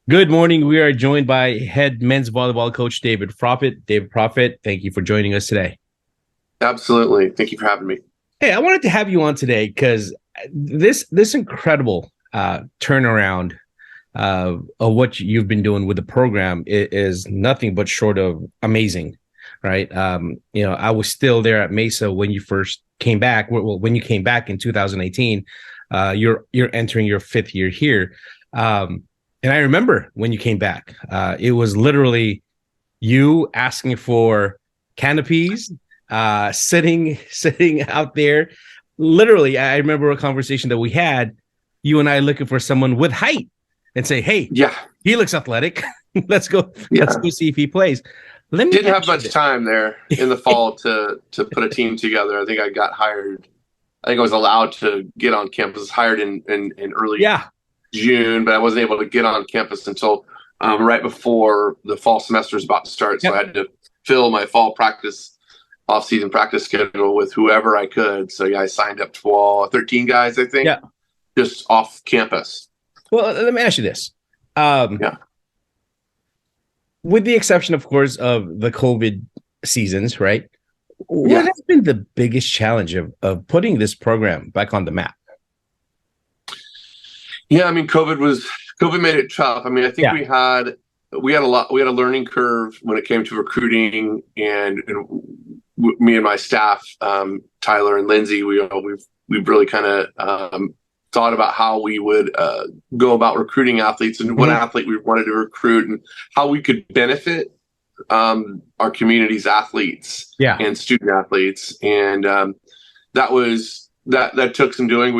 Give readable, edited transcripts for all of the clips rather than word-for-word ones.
Good morning. We are joined by head men's volleyball coach David Proffitt. David Proffitt, thank you for joining us today. Absolutely. Thank you for having me. Hey, I wanted to have you on today because this incredible turnaround of what you've been doing with the program is nothing but short of amazing, right? I was still there at Mesa when you first came back. Well, when you came back in 2018, you're entering your fifth year here. And I remember when you came back, it was literally you asking for canopies, sitting out there. Literally, I remember a conversation that we had, you and I looking for someone with height and say, hey, Yeah. he looks athletic. let's go, let's Yeah. go see if he plays. Let me Didn't have ask you much this. time there in the fall to put a team together. I think I got hired. I think I was allowed to get on campus, hired in early Yeah. June, but I wasn't able to get on campus until right before the fall semester is about to start. So I Yep. had to fill my fall practice, off-season practice schedule with whoever I could. So yeah, I signed up 13 guys, I think, Yeah. just off campus. Well, let me ask you this. Um, Yeah. with the exception, of course, of the COVID seasons, right? What Yeah. has been the biggest challenge of putting this program back on the map? Yeah, I mean, COVID made it tough. I mean, I think Yeah. we had a learning curve when it came to recruiting, me and my staff, Tyler and Lindsay, we've really kind of thought about how we would go about recruiting athletes and what Mhm. athlete we wanted to recruit and how we could benefit our community's athletes Yeah. and student athletes, and that took some doing.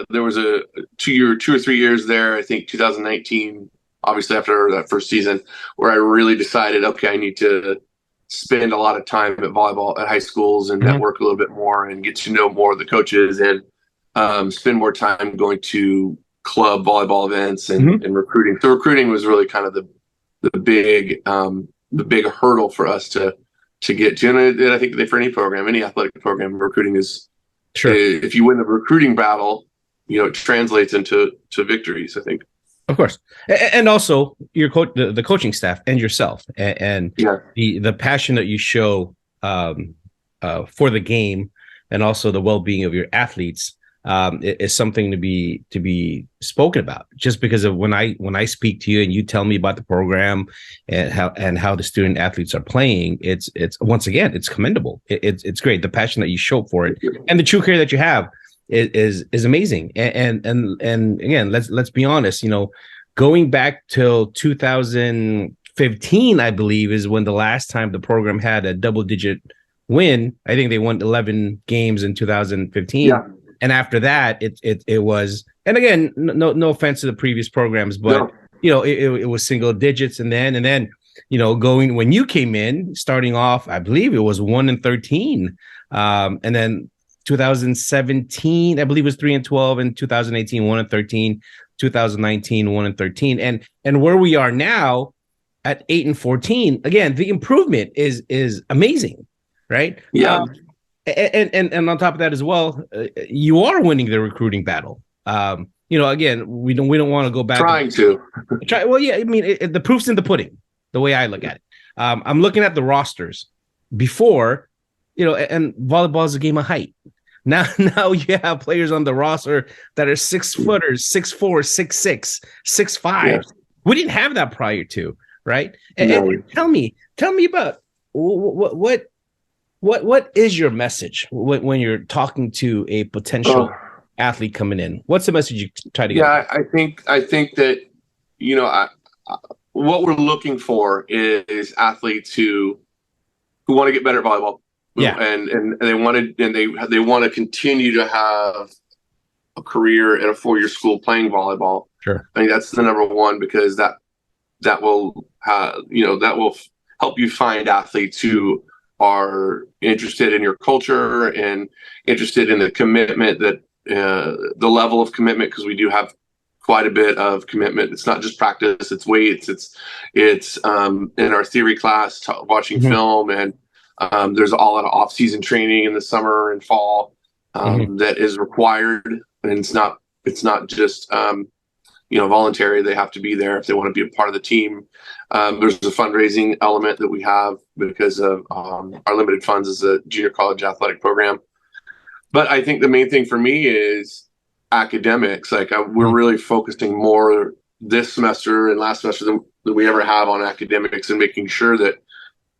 There was a 2 or 3 years there. I think 2019, obviously after that first season, where I really decided, okay, I need to spend a lot of time at volleyball at high schools and Mhm. network a little bit more and get to know more of the coaches and spend more time going to club volleyball events Mhm. and recruiting. So recruiting was really kind of the big the big hurdle for us to get to. And I think for any program, any athletic program, recruiting is, Sure. if you win the recruiting battle, it translates into victories, I think. Of course. And also your the coaching staff and yourself and Yeah. the passion that you show for the game and also the well-being of your athletes is something to be spoken about. Just because of when I speak to you and you tell me about the program and how the student athletes are playing, it's once again it's commendable. It's great, the passion that you show for it and the true care that you have is amazing. And again, let's be honest. Going back till 2015, I believe, is when the last time the program had a double-digit win. I think they won 11 games in 2015, Yeah. and after that, it was. And again, no offense to the previous programs, but No. it was single digits, and then going when you came in, starting off, I believe it was 1-13, and then 2017, I believe it was 3-12, and 2018, 1-13, 2019, 1-13, and where we are now at 8-14. Again, the improvement is amazing, right? Yeah. And on top of that as well, you are winning the recruiting battle. Again, we don't want to go back and Trying to. try. Well, yeah, I mean, the proof's in the pudding. The way I look at it, I'm looking at the rosters before, and volleyball is a game of height. Now, now you have players on the roster that are 6 footers, 6'4", 6'6", 6'5". Yeah. We didn't have that prior to, right? And No. tell me about what is your message when you're talking to a Oh, potential athlete coming in? What's the message you try to get across? yeah. I think that you know I, what we're looking for is athletes who want to get better at volleyball, Yeah, and they want to continue to have a career at a 4-year school playing volleyball. sure. I think that's the number one, because that will that will help you find athletes who are interested in your culture and interested in the commitment that the level of commitment, because we do have quite a bit of commitment. It's not just practice; it's weights. It's in our theory class, watching Hmm. film, and there's a lot of off-season training in the summer and fall Hmm. that is required, and it's not just voluntary. They have to be there if they want to be a part of the team. There's a fundraising element that we have because of our limited funds as a junior college athletic program. But I think the main thing for me is academics. We're really focusing more this semester and last semester than we ever have on academics, and making sure that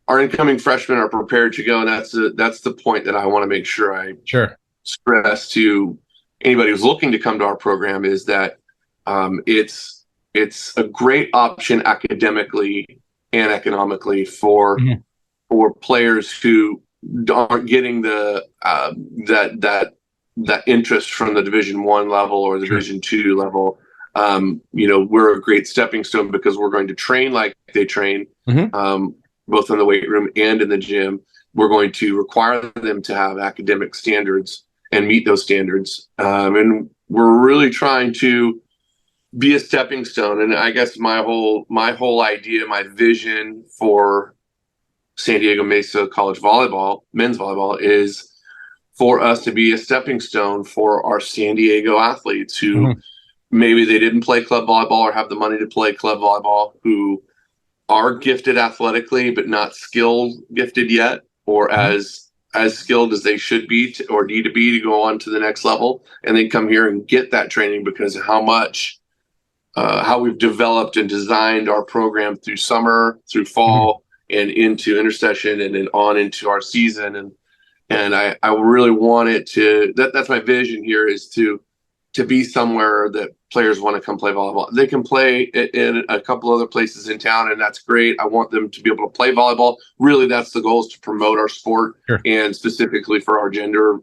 our incoming freshmen are prepared to go. And that's the point that I want to make sure I stress to anybody who's looking to come to our program, is that it's a great option academically and economically for players who aren't getting the that interest from the Division I level or the Division II level. We're a great stepping stone because we're going to train like they train, both in the weight room and in the gym. We're going to require them to have academic standards and meet those standards. And we're really trying to be a stepping stone. And I guess my whole idea, my vision for San Diego Mesa College volleyball, men's volleyball, is for us to be a stepping stone for our San Diego athletes who maybe they didn't play club volleyball or have the money to play club volleyball, who are gifted athletically but not gifted yet, or as skilled as they should be or need to be to go on to the next level, and then come here and get that training because of how we've developed and designed our program through summer, through fall, and into intersession, and then on into our season. And I really want it to, that's my vision here, is to be somewhere that players want to come play volleyball. They can play in a couple other places in town, and that's great. I want them to be able to play volleyball. Really, that's the goal, is to promote our sport, and specifically for our gender.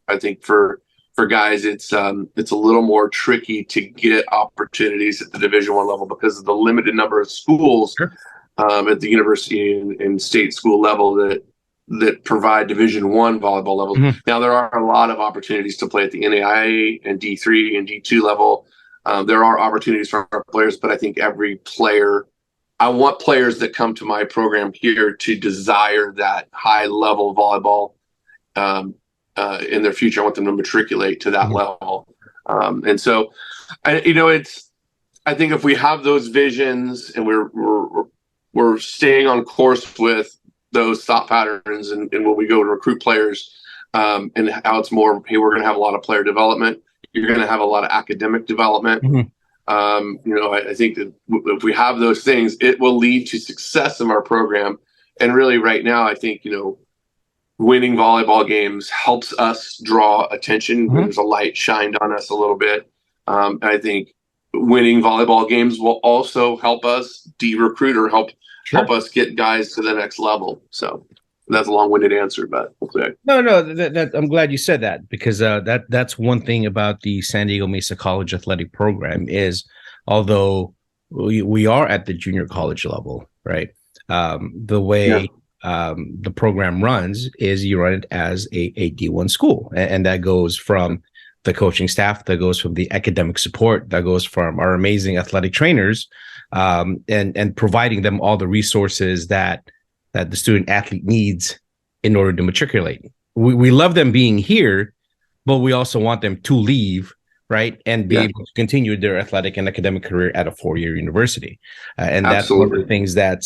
I think for guys, it's a little more tricky to get opportunities at the Division I level because of the limited number of schools at the university and state school level that provide Division I volleyball levels. Now, there are a lot of opportunities to play at the NAIA and D3 and D2 level. There are opportunities for our players, but I think I want players that come to my program here to desire that high level volleyball in their future. I want them to matriculate to that level. And so, I think if we have those visions and we're staying on course with those thought patterns, and when we go to recruit players, and how it's more, hey, we're going to have a lot of player development. You're going to have a lot of academic development. I think that if we have those things, it will lead to success in our program. And really right now, I think, winning volleyball games helps us draw attention. There's a light shined on us a little bit. I think winning volleyball games will also help us de-recruit or help us get guys to the next level. So that's a long-winded answer, but okay. No, I'm glad you said that, because that's one thing about the San Diego Mesa College athletic program is, although we are at the junior college level, right? The way the program runs is you run it as a D1 school, and that goes from the coaching staff, that goes from the academic support, that goes from our amazing athletic trainers, and providing them all the resources that the student athlete needs in order to matriculate. We love them being here, but we also want them to leave, right, and be able to continue their athletic and academic career at a 4-year university. And that's one of the things that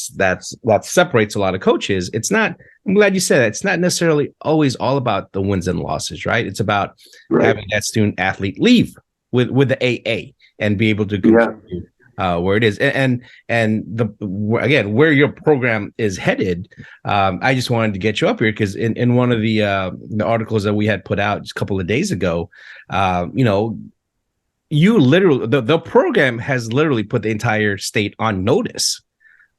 separates a lot of coaches. It's not, I'm glad you said that, it's not necessarily always all about the wins and losses, right? It's about having that student athlete leave with the AA and be able to continue where it is. And again, where your program is headed, I just wanted to get you up here because in one of the articles that we had put out just a couple of days ago, you literally, the program has literally put the entire state on notice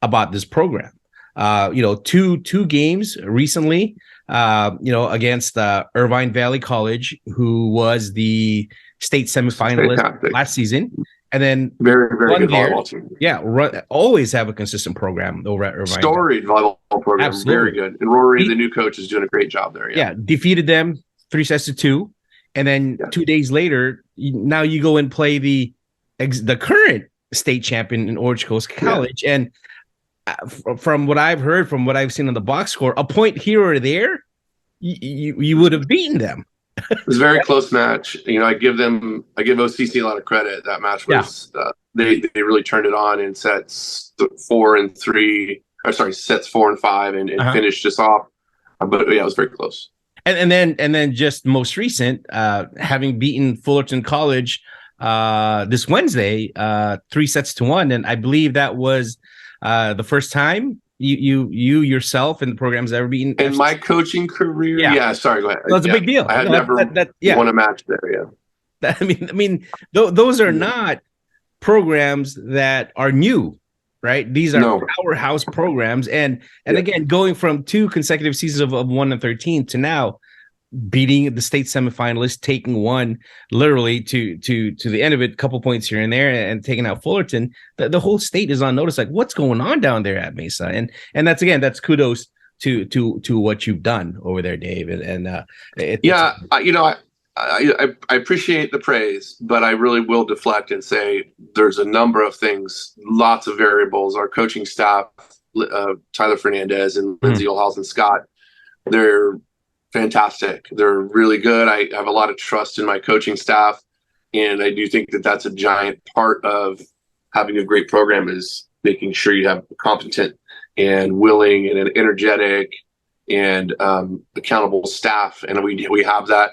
about this program. Two games recently, against Irvine Valley College, who was the state semifinalist last season. And then very good volleyball team. Yeah, always have a consistent program over at Irvine. Storied volleyball program, very good. And Rory, the new coach, is doing a great job there. Yeah, defeated them 3-2, and then 2 days later, now you go and play the current state champion in Orange Coast College. And from what I've heard, from what I've seen on the box score, a point here or there, you would have beaten them. It was a very close match. I give OCC a lot of credit. That match Yeah. was they really turned it on in sets 4 and 3, or sorry, sets 4 and 5, and Uh-huh. finished us off. But yeah, it was very close. And then just most recent, having beaten Fullerton College this Wednesday, 3-1, and I believe that was the first time you yourself and the program's ever beaten In FC. my coaching career, Yeah, yeah. Sorry, go ahead. so it's a Yeah, big deal. I had No, never yeah. won a match there. Yeah. Those are not programs that are new, right? These are No. powerhouse programs, and Yeah. again, going from 2 consecutive seasons of 1-13 to now beating the state semifinalists, taking one literally to the end of it, a couple points here and there, and taking out Fullerton. The whole state is on notice, like what's going on down there at Mesa, and that's kudos to what you've done over there, Dave. I appreciate the praise, but I really will deflect and say there's a number of things, lots of variables. Our coaching staff, Tyler Fernandez and Lindsay Olhausen Scott, they're fantastic. They're really good. I have a lot of trust in my coaching staff, and I do think that that's a giant part of having a great program is making sure you have competent and willing and an energetic and accountable staff, and we have that.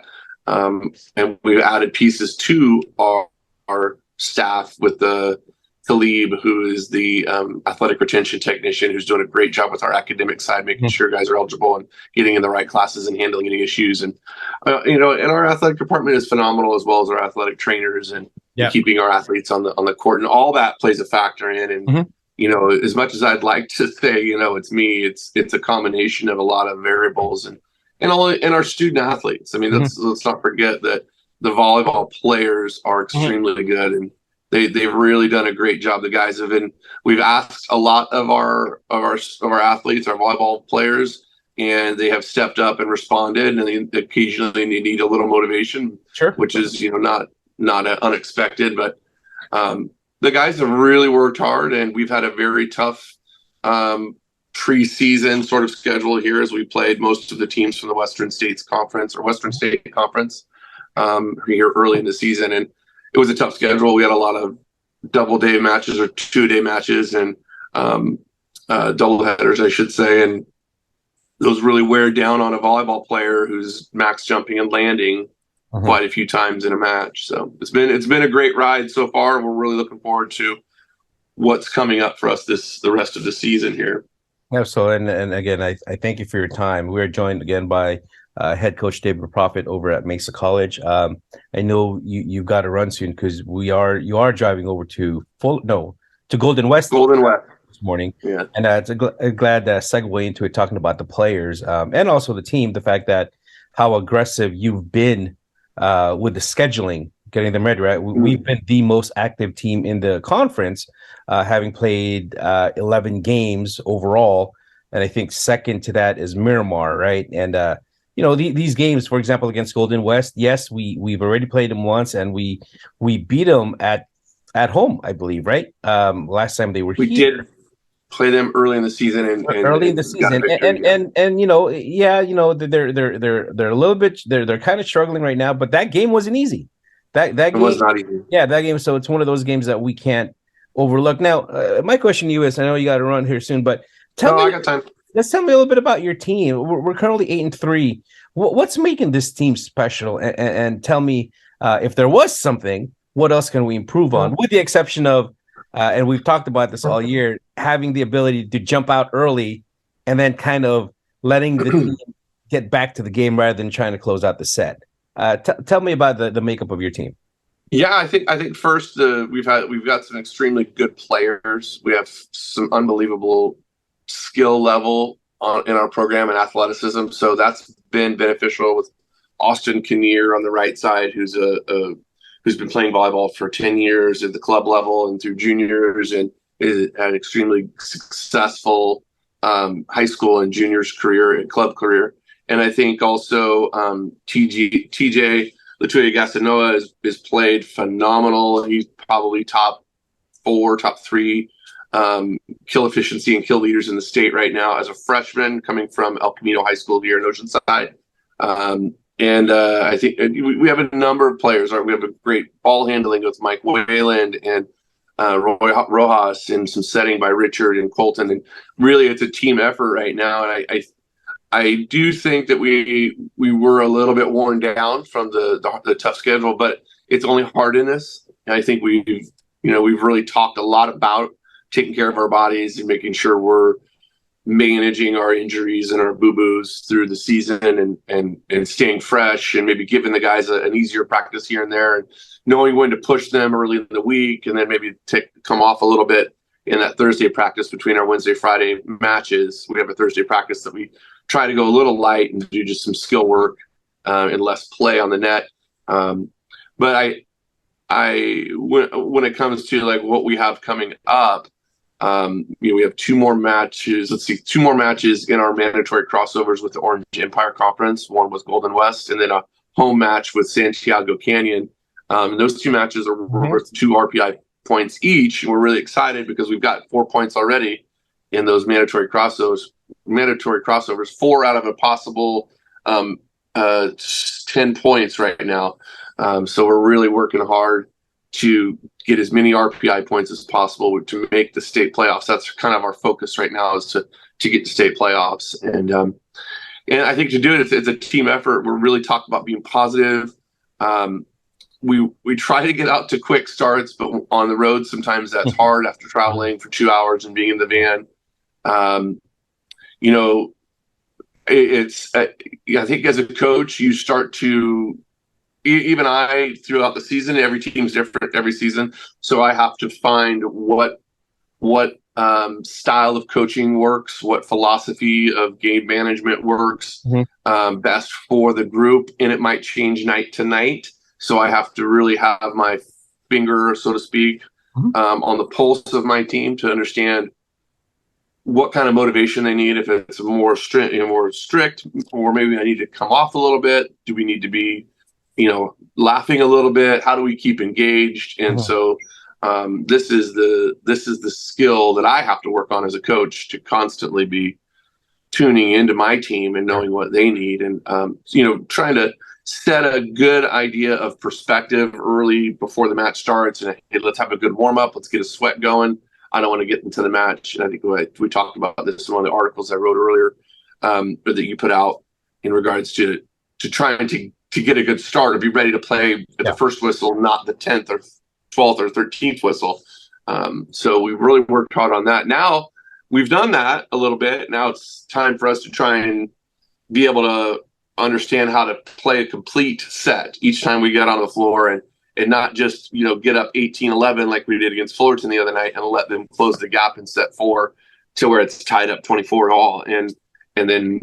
And we've added pieces to our staff with the Talib, who is the athletic retention technician, who's doing a great job with our academic side, making sure guys are eligible and getting in the right classes and handling any issues. And and our athletic department is phenomenal, as well as our athletic trainers and keeping our athletes on the court, and all that plays a factor in. And as much as I'd like to say, it's me, it's a combination of a lot of variables and our student athletes. I mean, let's not forget that the volleyball players are extremely good, and they've really done a great job. The guys we've asked a lot of our athletes, our volleyball players, and they have stepped up and responded. And occasionally they need a little motivation, which is not unexpected. But the guys have really worked hard, and we've had a very tough preseason sort of schedule here, as we played most of the teams from the Western States Conference or Western State Conference here early in the season. And it was a tough schedule. We had a lot of double-day matches or 2-day matches and double headers, I should say. And those really wear down on a volleyball player who's max jumping and landing quite a few times in a match. So it's been a great ride so far. We're really looking forward to what's coming up for us the rest of the season here. Absolutely. And again, I thank you for your time. We're joined again by head coach David Proffitt over at Mesa College. I know you've got to run soon because you are driving over to Golden West. This morning. Yeah. And it's a glad segue into it, talking about the players and also the team, the fact that how aggressive you've been with the scheduling, getting them ready, right? We've been the most active team in the conference, having played 11 games overall. And I think second to that is Miramar, right? And, these games, for example, against Golden West, yes, we've already played them once, and we beat them at home, I believe, right? Last time they were here. We did play them early in the season and they're a little bit, they're kind of struggling right now, but that game wasn't easy. That game was not easy. Yeah, that game. So it's one of those games that we can't overlook. Now, my question to you is, I know you got to run here soon, but I got time. Let's tell me a little bit about your team. We're currently 8-3. What's making this team special? And tell me if there was something, what else can we improve on? With the exception of, and we've talked about this all year, having the ability to jump out early and then kind of letting the team get back to the game rather than trying to close out the set. Tell me about the makeup of your team. Yeah, I think first we've got some extremely good players. We have some unbelievable skill level in our program and athleticism, so that's been beneficial with Austin Kinnear on the right side, who's been playing volleyball for 10 years at the club level and through juniors, and is an extremely successful high school and juniors career and club career. And I think also TJ Latuya Gasanoa is played phenomenal. He's probably top 4, top 3 kill efficiency and kill leaders in the state right now as a freshman coming from El Camino High School here in Oceanside. And I think we have a number of players. Right? We have a great ball handling with Mike Wayland and Roy Rojas, and some setting by Richard and Colton. And really, it's a team effort right now. And I do think that we were a little bit worn down from the tough schedule, but it's only hardness. And I think we've really talked a lot about taking care of our bodies and making sure we're managing our injuries and our boo-boos through the season, and staying fresh, and maybe giving the guys an easier practice here and there, and knowing when to push them early in the week, and then maybe come off a little bit in that Thursday practice between our Wednesday, Friday matches. We have a Thursday practice that we try to go a little light and do just some skill work and less play on the net. But when it comes to like what we have coming up, we have two more matches. Two more matches in our mandatory crossovers with the Orange Empire Conference. One was Golden West, and then a home match with Santiago Canyon. And those two matches are worth 2 RPI points each. And we're really excited because we've got 4 points already in those mandatory crossovers. 4 out of a possible 10 points right now. So we're really working hard to get as many RPI points as possible to make the state playoffs. That's kind of our focus right now, is to get to state playoffs. And I think to do it, it's a team effort. We're really talking about being positive. We try to get out to quick starts, but on the road, sometimes that's hard after traveling for 2 hours and being in the van. I think as a coach, you start to, even I, throughout the season, every team's different every season. So I have to find what style of coaching works, what philosophy of game management works best for the group. And it might change night to night. So I have to really have my finger, so to speak, on the pulse of my team to understand what kind of motivation they need. If it's more strict, or maybe I need to come off a little bit. Do we need to be laughing a little bit? How do we keep engaged? And so this is the skill that I have to work on as a coach, to constantly be tuning into my team and knowing what they need, and trying to set a good idea of perspective early before the match starts. And hey, let's have a good warm up. Let's get a sweat going. I don't want to get into the match. And I think we talked about this in one of the articles I wrote earlier, or that you put out, in regards to trying to get a good start or be ready to play at the first whistle, not the 10th or 12th or 13th whistle. So we really worked hard on that. Now we've done that a little bit. Now it's time for us to try and be able to understand how to play a complete set each time we get on the floor, and not just, get up 18-11 like we did against Fullerton the other night and let them close the gap in set 4 to where it's tied up 24-all. And then,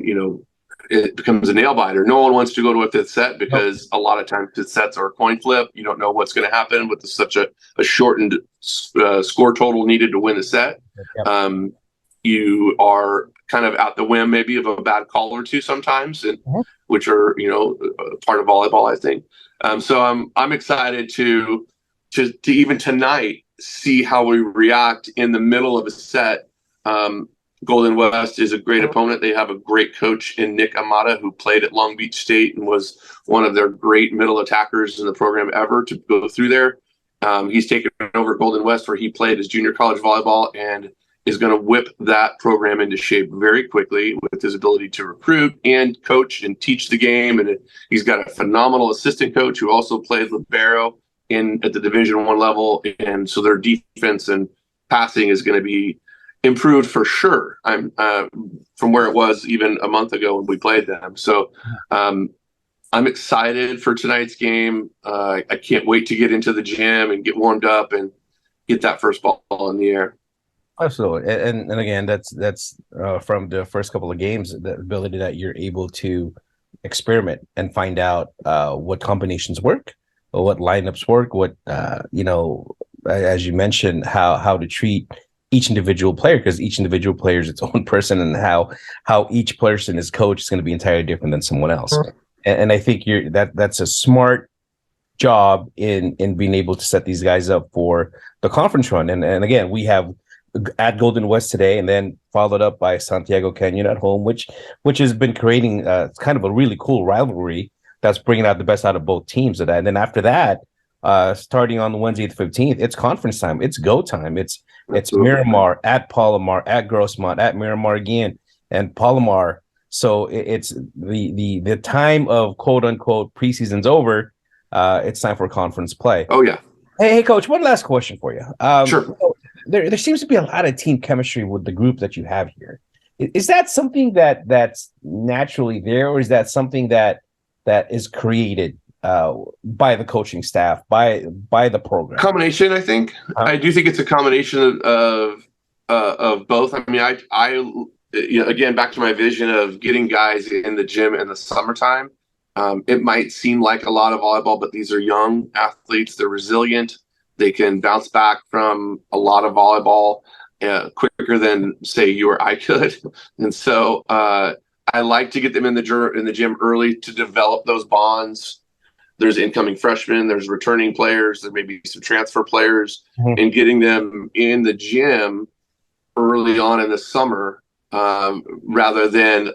it becomes a nail biter. No one wants to go to a 5th set, because a lot of times 5th sets are a coin flip. You don't know what's going to happen with such a shortened score total needed to win the set. You are kind of at the whim maybe of a bad call or two sometimes, and which are, part of volleyball, I think. So I'm excited to even tonight see how we react in the middle of a set. Golden West is a great opponent. They have a great coach in Nick Amata, who played at Long Beach State and was one of their great middle attackers in the program ever to go through there. He's taken over Golden West, where he played his junior college volleyball, and is going to whip that program into shape very quickly with his ability to recruit and coach and teach the game. And he's got a phenomenal assistant coach who also played libero at the Division I level. And so their defense and passing is going to be improved for sure. From where it was even a month ago when we played them. So I'm excited for tonight's game. I can't wait to get into the gym and get warmed up and get that first ball in the air. Absolutely. And again, that's from the first couple of games, the ability that you're able to experiment and find out what combinations work, or what lineups work, what as you mentioned, how to treat each individual player, because each individual player is its own person, and how each person is coached is going to be entirely different than someone else. And I think that's a smart job in being able to set these guys up for the conference run. And again, we have at Golden West today, and then followed up by Santiago Canyon at home, which has been creating kind of a really cool rivalry that's bringing out the best out of both teams of that. And then after that, starting on the Wednesday the 15th, it's conference time. It's go time. It's Miramar at Palomar at Grossmont at Miramar again and Palomar. So it's the time of quote unquote preseason's over. It's time for conference play. Oh yeah. Hey, Coach. One last question for you. Sure. There seems to be a lot of team chemistry with the group that you have here. Is that something that's naturally there, or is that something that is created by the coaching staff, by the program? Combination, I think. I do think it's a combination of both. I mean, again, back to my vision of getting guys in the gym in the summertime. It might seem like a lot of volleyball, but these are young athletes. They're resilient. They can bounce back from a lot of volleyball quicker than, say, you or I could. And so I like to get them in the gym early to develop those bonds. There's incoming freshmen, there's returning players, there may be some transfer players, and getting them in the gym early on in the summer rather than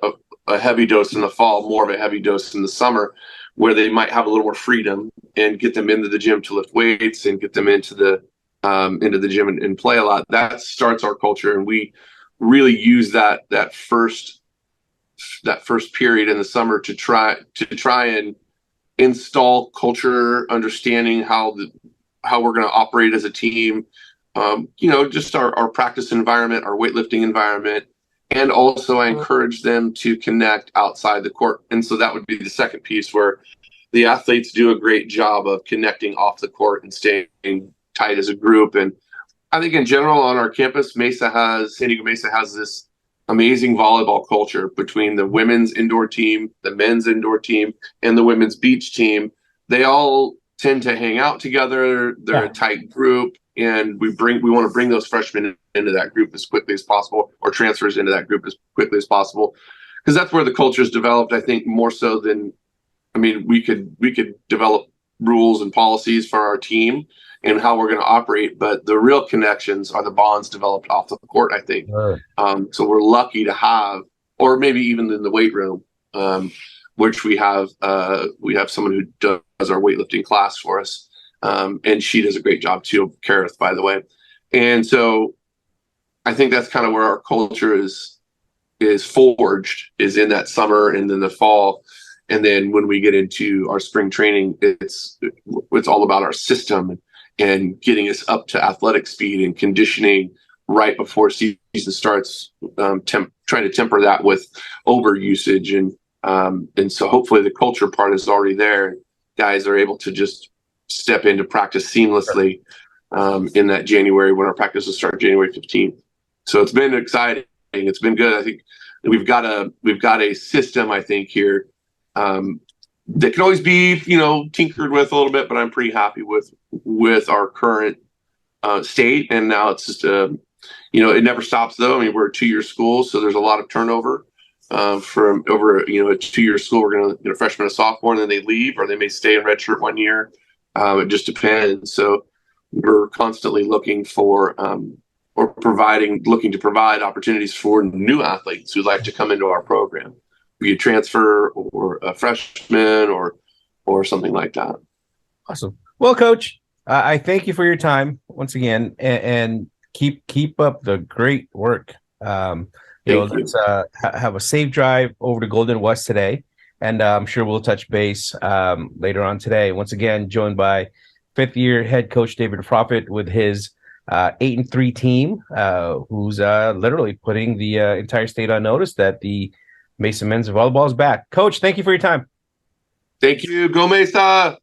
a heavy dose in the fall, more of a heavy dose in the summer, where they might have a little more freedom, and get them into the gym to lift weights and get them into the gym and play a lot. That starts our culture, and we really use that first period in the summer to try and install culture, understanding how we're going to operate as a team. Just our practice environment, our weightlifting environment. And also I encourage them to connect outside the court. And so that would be the second piece, where the athletes do a great job of connecting off the court and staying tight as a group. And I think in general on our campus, San Diego Mesa has this amazing volleyball culture between the women's indoor team, the men's indoor team, and the women's beach team. They all tend to hang out together. They're a tight group. And we want to bring those freshmen into that group as quickly as possible, or transfers into that group as quickly as possible, because that's where the culture is developed. I think more so than, we could develop rules and policies for our team and how we're going to operate, but the real connections are the bonds developed off the court, I think. Right. So we're lucky to have, or maybe even in the weight room, which we have someone who does our weightlifting class for us. And she does a great job too, Kareth, by the way. And so I think that's kind of where our culture is forged, is in that summer and then the fall. And then when we get into our spring training, it's all about our system and getting us up to athletic speed and conditioning right before season starts, trying to temper that with over usage. And so hopefully the culture part is already there. Guys are able to just step into practice seamlessly in that January, when our practices start January 15th. So it's been exciting. It's been good. I think we've got a system, I think, here that can always be, tinkered with a little bit, but I'm pretty happy with our current state. And now it's just, it never stops though. We're a 2-year school, so there's a lot of turnover. From over, a 2-year school, we're going to get a freshman, a sophomore, and then they leave, or they may stay in redshirt 1 year. It just depends. So we're constantly looking for looking to provide opportunities for new athletes who'd like to come into our program, be a transfer or a freshman or something like that. Awesome. Well, Coach, I thank you for your time once again, and keep up the great work. Let's have a safe drive over to Golden West today. And I'm sure we'll touch base later on today. Once again, joined by 5th-year head coach David Proffitt with his 8-3 team, who's literally putting the entire state on notice that the Mesa men's volleyball is back. Coach, thank you for your time. Thank you. Go Mesa!